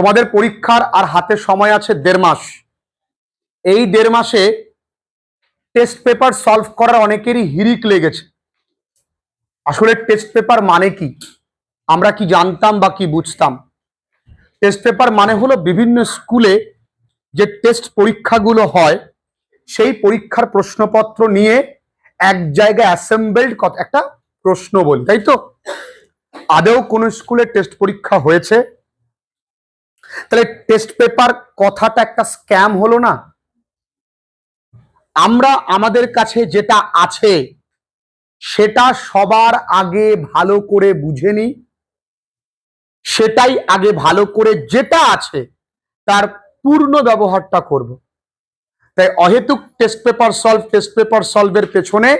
তোমাদের পরীক্ষার আর হাতে সময় আছে 1.5 মাস। এই 1.5 মাসে টেস্ট পেপার সলভ করার অনেকেরই হিড়িক লেগেছে। আসলে টেস্ট পেপার মানে কি, আমরা কি জানতাম বা কি বুঝতাম? টেস্ট পেপার মানে হলো বিভিন্ন স্কুলে যে টেস্ট পরীক্ষাগুলো হয় সেই পরীক্ষার প্রশ্নপত্র নিয়ে এক জায়গায় অ্যাসেম্বলড একটা প্রশ্ন বলি, তাই তো? আদৌ কোন স্কুলে টেস্ট পরীক্ষা হয়েছে? তাহলে টেস্ট পেপার কথাটা একটা স্ক্যাম হলো না? আমরা আমাদের কাছে যেটা আছে সেটা সবার আগে ভালো করে বুঝে নিই, সেটাই আগে ভালো করে যেটা আছে তার পূর্ণ ব্যবহারটা করব। তাই অহেতুক টেস্ট পেপার সলভের পেছনে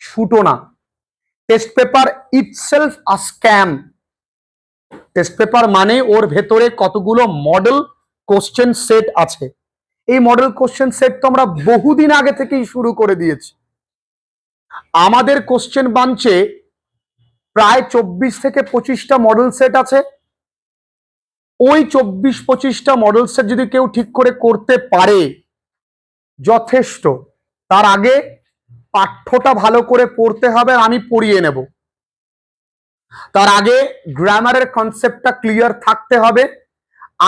ছুটো না। টেস্ট পেপার ইটসেলফ আ স্ক্যাম। টেস্ট পেপার মানে ওর ভেতরে কতগুলো মডেল কোশ্চেন সেট আছে। এই মডেল কোশ্চেন সেট তো আমরা বহুদিন আগে থেকেই শুরু করে দিয়েছি। আমাদের কোশ্চেন বাঞ্চে প্রায় 24 থেকে 25টা মডেল সেট আছে। ওই 24-25টা মডেল সেট যদি কেউ ঠিক করে করতে পারে যথেষ্ট। তার আগে পাঠ্যটা ভালো করে পড়তে হবে, আমি পড়িয়ে নেব। তার আগে গ্রামারের কনসেপ্টটা ক্লিয়ার থাকতে হবে।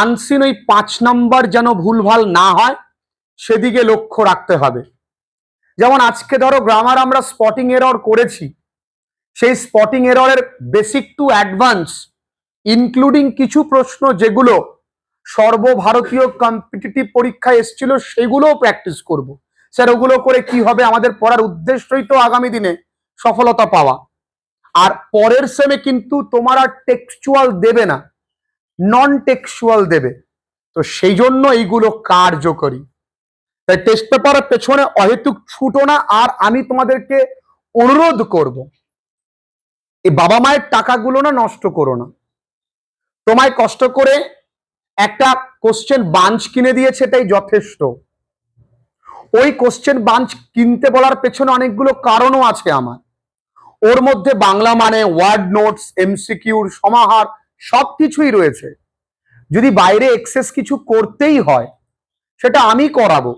আনসিন ওই 5 নাম্বার যেন ভুলভাল না হয় সেদিকে লক্ষ্য রাখতে হবে। যেমন আজকে ধরো গ্রামার আমরা স্পটিং এরর করেছি, সেই স্পটিং এররের বেসিক টু অ্যাডভান্স ইনক্লুডিং কিছু প্রশ্ন যেগুলো সর্বভারতীয় কম্পিটিটিভ পরীক্ষায় এসেছিল সেগুলোও প্র্যাকটিস করব। স্যার ওগুলো করে কি হবে? আমাদের পড়ার উদ্দেশ্যই তো আগামী দিনে সফলতা পাওয়া। আর পরের সেমে কিন্তু তোমার আর টেক্সচুয়াল দেবে না, নন টেক্সচুয়াল দেবে। তো সেই জন্য এইগুলো কার্যকরী। তাই টেস্ট পেপারের পেছনে অহেতুক ছুটো না। আর আমি তোমাদেরকে অনুরোধ করব, এই বাবা মায়ের টাকাগুলো না নষ্ট করো না। তোমায় কষ্ট করে একটা কোশ্চেন বাঞ্চ কিনে দিয়েছে, এটাই যথেষ্ট। ওই কোশ্চেন বাঞ্চ কিনতে বলার পেছনে অনেকগুলো কারণও আছে আমার। ওর মধ্যে বাংলা মানে, ওয়ার্ড নোটস, এমসিকিউর সমাহার সবকিছুই রয়েছে। যদি বাইরে এক্সেস কিছু করতেই হয় সেটা আমি করাবো।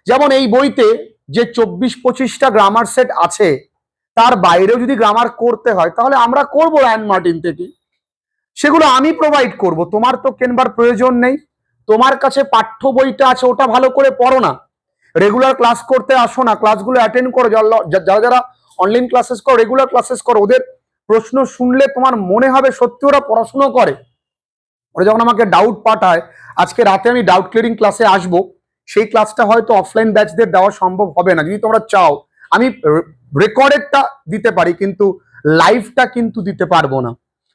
যেমন এই বইতে যে 24-25টা গ্রামার সেট আছে তার বাইরেও যদি গ্রামার করতে হয় তাহলে আমরা করব র্যান মার্টিন থেকে, সেগুলো আমি প্রোভাইড করব। তোমার তো কেনবার প্রয়োজন নেই। তোমার কাছে পাঠ্য বইটা আছে, ওটা ভালো করে পড়ো না। রেগুলার ক্লাস করতে আসো না, ক্লাসগুলো অ্যাটেন্ড করো। যারা যারা অনলাইন ক্লাসেস করো, রেগুলার ক্লাসেস করো। ওদের প্রশ্ন শুনলে তোমার মনে হবে সত্যি ওরা পড়াশুনো করে। ওরা যখন আমাকে ডাউট পাঠায়, আজকে রাতে আমি ডাউট ক্লিয়ারিং ক্লাসে আসবো, সেই ক্লাসটা হয়তো অফলাইন ব্যাচদের দেওয়া সম্ভব হবে না। যদি তোমরা চাও আমি রেকর্ডেডটা দিতে পারি, কিন্তু লাইভটা কিন্তু দিতে পারবো না।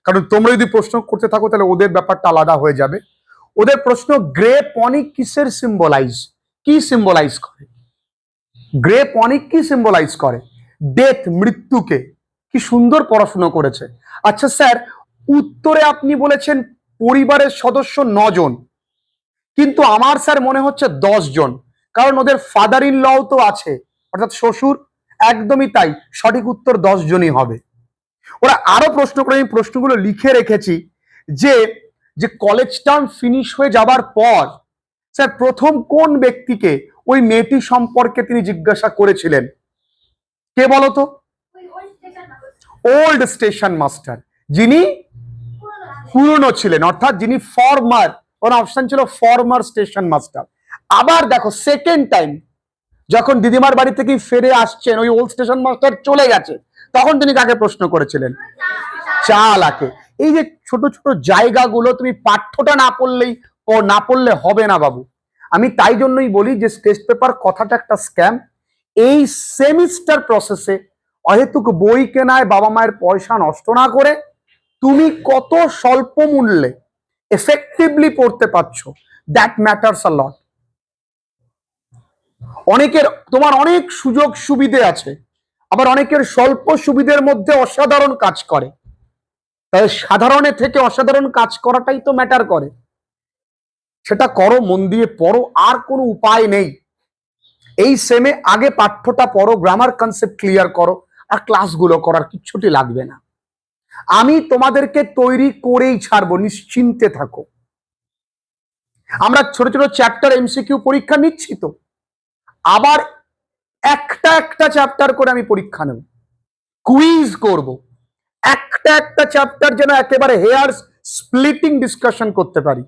কারণ তোমরা যদি প্রশ্ন করতে থাকো তাহলে ওদের ব্যাপারটা আলাদা হয়ে যাবে। ওদের প্রশ্ন, গ্রে পনিক কিসের সিম্বলাইজ, কি সিম্বলাইজ করে? গ্রে পনিক কি সিম্বলাইজ করে? ডেথ, মৃত্যুকে। কি সুন্দর পড়াশুনো করেছে। আচ্ছা স্যার, উত্তরে আপনি বলেছেন পরিবারের সদস্য 9 জন, কিন্তু আমার স্যার মনে হচ্ছে 10 জন, কারণ ওদের ফাদার ইন লও তো আছে, অর্থাৎ শ্বশুর। একদমই তাই, সঠিক উত্তর 10 জনই হবে। ওরা আরো প্রশ্ন করে, আমি প্রশ্নগুলো লিখে রেখেছি, যে যে কলেজ টার্ম ফিনিশ হয়ে যাবার পর স্যার প্রথম কোন ব্যক্তিকে ওই মেয়েটি সম্পর্কে তিনি জিজ্ঞাসা করেছিলেন? কে বলতো? ওল্ড স্টেশন মাস্টার, যিনি পুরনো ছিলেন, অর্থাৎ যিনি ফরমার। ওর অপশন ছিল ফরমার স্টেশন মাস্টার। আবার দেখো সেকেন্ড টাইম যখন দিদিমার বাড়ি থেকে ফিরে আসছেন, ওই ওল্ড স্টেশন মাস্টার চলে গেছে, তখন তিনি কাকে প্রশ্ন করেছিলেন? চালাকে। এই যে ছোট ছোট জায়গাগুলো তুমি পাঠ্যটা না পড়লে হবে না বাবু। আমি তাই জন্যই বলি যে টেস্ট পেপার কথাটা একটা স্ক্যাম। এই সেমিস্টার প্রসেসে অহেতুক বই কেনায় বাবা মায়ের পয়সা নষ্ট না করে তুমি কত স্বল্প মূল্যে এফেক্টিভলি পড়তে পারছো, দ্যাট ম্যাটারস আ লট। অনেকের তোমার অনেক সুযোগ সুবিধে আছে, আবার অনেকের স্বল্প সুবিধের মধ্যে অসাধারণ কাজ করে। তাই সাধারণের থেকে অসাধারণ কাজ করাটাই তো ম্যাটার করে। সেটা করো, মন দিয়ে পড়ো, আর কোনো উপায় নেই। এই সেমে আগে পাঠ্যটা পড়ো, গ্রামার কনসেপ্ট ক্লিয়ার করো, আর ক্লাসগুলো করার কিচ্ছুটি লাগবে না। আমি তোমাদেরকে তৈরি করেই ছাড়বো, নিশ্চিন্তে থাকো। আমরা ছোট ছোট চ্যাপ্টার এমসিকিউ পরীক্ষা নিচ্ছি তো, আবার একটা একটা চ্যাপ্টার করে আমি পরীক্ষা নেব, কুইজ করব, একটা একটা চ্যাপ্টার যেন একেবারে হেয়ার স্প্লিটিং ডিসকাশন করতে পারি।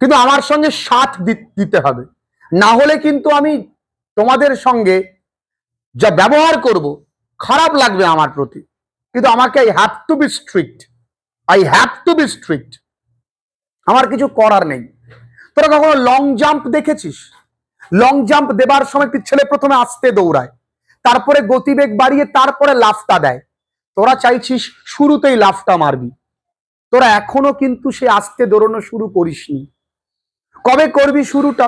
কিন্তু আমার সঙ্গে সাথ দিতে হবে, না হলে কিন্তু আমি তোমাদের সঙ্গে যা ব্যবহার করব খারাপ লাগবে আমার প্রতি। কিন্তু আমাকে I have to be strict, I have to be strict, আমার কিছু করার নেই। তোরা কখনো লং জাম্প দেখেছিস? লং জাম্প দেবার সময় ছেলে প্রথমে আস্তে দৌড়ায়, তারপরে গতিবেগ বাড়িয়ে তারপরে লাফটা দেয়। তোরা চাইছিস শুরুতেই লাফটা মারবি, তোরা এখনো কিন্তু সে আস্তে দৌড়ানো শুরু করিসনি। কবে করবি শুরুটা?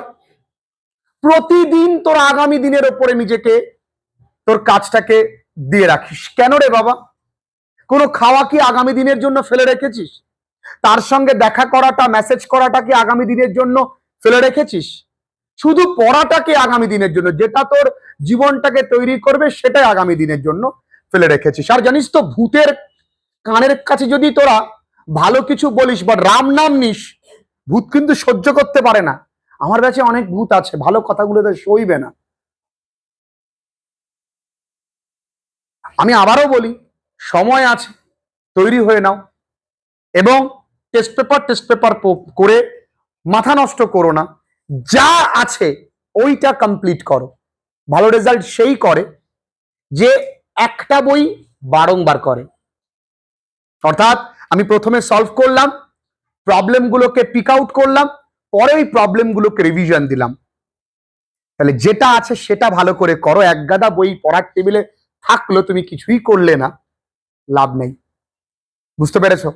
প্রতিদিন তোর আগামী দিনের ওপরে নিজেকে, তোর কাজটাকে দিয়ে রাখিস। কেন রে বাবা? কোনো খাওয়া কি আগামী দিনের জন্য ফেলে রেখেছিস? তার সঙ্গে দেখা করাটা, মেসেজ করাটা কি আগামী দিনের জন্য ফেলে রেখেছিস? শুধু পড়াটাকে আগামী দিনের জন্য, যেটা তোর জীবনটাকে তৈরি করবে সেটাই আগামী দিনের জন্য ফেলে রেখেছিস। আর জানিস তো, ভূতের কানের কাছে যদি তোরা ভালো কিছু বলিস বা রাম নাম নিস, ভূত কিন্তু সহ্য করতে পারে না। আমার কাছে অনেক ভূত আছে, ভালো কথাগুলো তো সইবে না। আমি আবারও বলি, সময় আছে, তৈরি হয়ে নাও এবং টেস্ট পেপার করে মাথা নষ্ট করো না। যা আছে ওইটা কমপ্লিট করো। ভালো রেজাল্ট সেই করে যে একটা বই বারংবার করে। অর্থাৎ আমি প্রথমে সলভ করলাম, প্রবলেমগুলোকে পিক আউট করলাম, পরে ওই প্রবলেমগুলোকে রিভিশন দিলাম। তাহলে যেটা আছে সেটা ভালো করে করো। এক গাদা বই পড়ার টেবিলে থাকলো, তুমি কিছুই করলে না, লাভ নেই। বুঝতে পেরেছো?